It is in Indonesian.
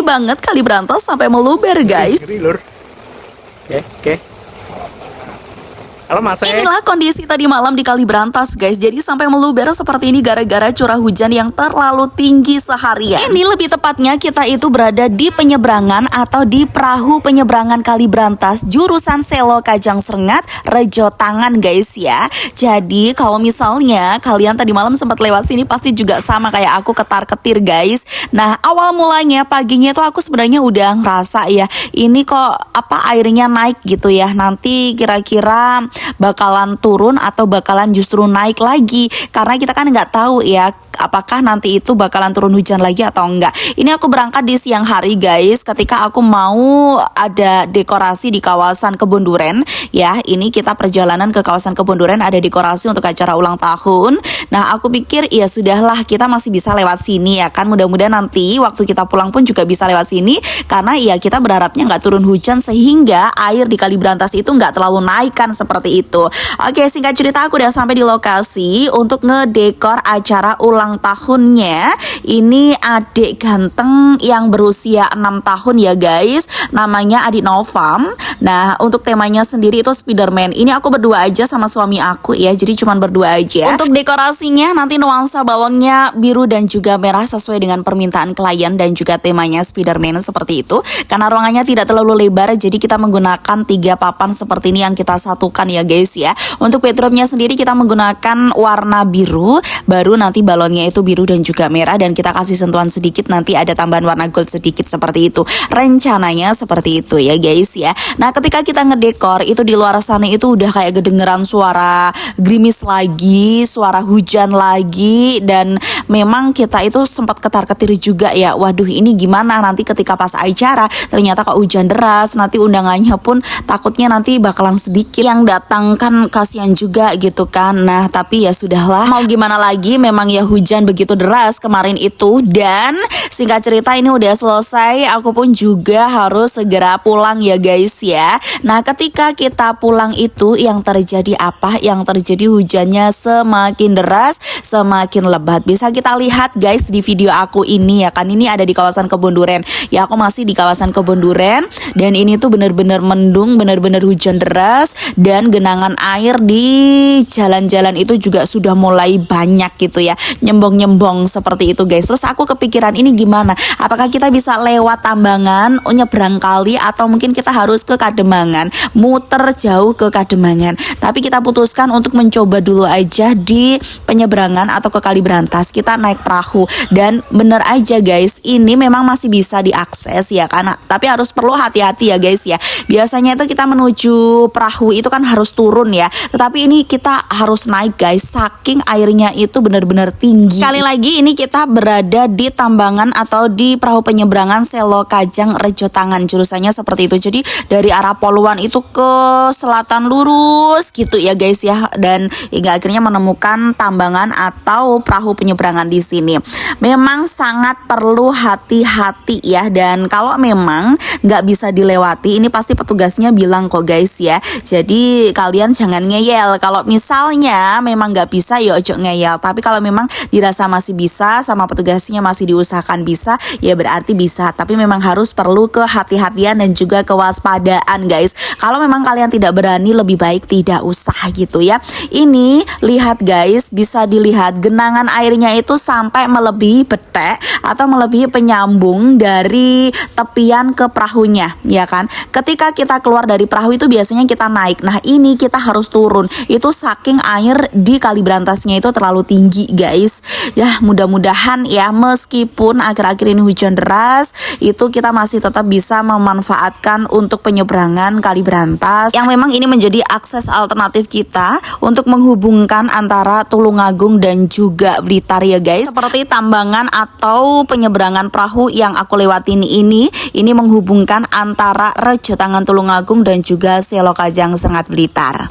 tinggi banget Kali Brantas sampai meluber guys. Ngeri lur. Oke. Halo Mas. Inilah kondisi tadi malam di Kali Brantas guys. Jadi sampai meluber seperti ini gara-gara curah hujan yang terlalu tinggi seharian. Ini lebih tepatnya kita itu berada di penyeberangan atau di perahu penyeberangan Kali Brantas jurusan Selo Kajang Srengat Rejo Tangan guys ya. Jadi kalau misalnya kalian tadi malam sempat lewat sini pasti juga sama kayak aku ketar-ketir guys. Nah awal mulanya paginya itu aku sebenarnya udah ngerasa ya ini kok airnya naik gitu ya. Nanti kira-kira bakalan turun atau bakalan justru naik lagi, karena kita kan nggak tahu ya apakah nanti itu bakalan turun hujan lagi atau enggak. Ini aku berangkat di siang hari guys, ketika aku mau ada dekorasi di kawasan Kebun Duren ya. Ini kita perjalanan ke kawasan Kebun Duren, ada dekorasi untuk acara ulang tahun. Nah aku pikir ya sudahlah, kita masih bisa lewat sini ya kan. Mudah-mudahan nanti waktu kita pulang pun juga bisa lewat sini, karena ya kita berharapnya nggak turun hujan sehingga air di Kali Brantas itu nggak terlalu naik kan, seperti itu. Oke, singkat cerita aku udah sampai di lokasi untuk ngedekor acara ulang tahunnya. Ini adik ganteng yang berusia 6 tahun ya guys, namanya Adik Novam. Nah untuk temanya sendiri itu Spiderman. Ini aku berdua aja sama suami aku ya, jadi cuman berdua aja. Untuk dekorasinya nanti nuansa balonnya biru dan juga merah sesuai dengan permintaan klien dan juga temanya Spiderman seperti itu. Karena ruangannya tidak terlalu lebar, jadi kita menggunakan 3 papan seperti ini yang kita satukan ya guys ya. Untuk bedroomnya sendiri kita menggunakan warna biru, baru nanti balonnya itu biru dan juga merah, dan kita kasih sentuhan sedikit nanti ada tambahan warna gold sedikit seperti itu. Rencananya seperti itu ya guys ya. Nah ketika kita ngedekor itu di luar sana itu udah kayak kedengeran suara gerimis lagi, suara hujan lagi, dan memang kita itu sempat ketar-ketir juga ya. Waduh ini gimana nanti ketika pas acara ternyata kok hujan deras, nanti undangannya pun takutnya nanti bakalan sedikit yang datang kan, kasihan juga gitu kan. Nah tapi ya sudahlah, mau gimana lagi, memang ya hujan begitu deras kemarin itu. Dan singkat cerita ini udah selesai, aku pun juga harus segera pulang ya guys ya. Nah ketika kita pulang itu yang terjadi apa? Yang terjadi hujannya semakin deras, semakin lebat. Bisa kita lihat guys di video aku ini ya kan, ini ada di kawasan Kebun Duren ya, aku masih di kawasan Kebun Duren, dan ini tuh bener-bener mendung, bener-bener hujan deras, dan genangan air di jalan-jalan itu juga sudah mulai banyak gitu ya, nyembong-nyembong seperti itu guys. Terus aku kepikiran ini gimana, apakah kita bisa lewat Tambangan, nyebrang kali, atau mungkin kita harus ke Kademangan, muter jauh ke Kademangan. Tapi kita putuskan untuk mencoba dulu aja di penyeberangan atau ke Kali Brantas, kita naik perahu. Dan bener aja guys, ini memang masih bisa diakses ya kan, tapi harus perlu hati-hati ya guys ya. Biasanya itu kita menuju perahu itu kan harus turun ya, tetapi ini kita harus naik guys, saking airnya itu benar-benar tinggi. Sekali lagi ini kita berada di Tambangan atau di perahu penyeberangan Selo Kajang Rejo Tangan, jurusannya seperti itu. Jadi dari arah Poluan itu ke selatan lurus gitu ya guys ya, dan hingga akhirnya menemukan Tambangan atau perahu penyeberangan di sini. Memang sangat perlu hati-hati ya, dan kalau memang nggak bisa dilewati ini pasti petugasnya bilang kok guys ya. Jadi kalian jangan ngeyel. Kalau misalnya memang nggak bisa ya ojo ngeyel, tapi kalau memang dirasa masih bisa sama petugasnya masih diusahakan bisa, ya berarti bisa. Tapi memang harus perlu kehati-hatian dan juga kewaspadaan guys. Kalau memang kalian tidak berani, lebih baik tidak usah gitu ya. Ini lihat guys, bisa dilihat genangan airnya itu sampai melebihi betek atau melebihi penyambung dari tepian ke perahunya ya kan. Ketika kita keluar dari perahu itu biasanya kita naik, nah ini kita harus turun. Itu saking air di Kali Brantasnya itu terlalu tinggi guys. Ya mudah-mudahan ya, meskipun akhir-akhir ini hujan deras, itu kita masih tetap bisa memanfaatkan untuk penyeberangan Kali Brantas, yang memang ini menjadi akses alternatif kita untuk menghubungkan antara Tulungagung dan juga Blitar ya guys. Seperti Tambangan atau penyeberangan perahu yang aku lewatin ini menghubungkan antara Rejo Tangan Tulungagung dan juga Selo Kajang Srengat Blitar.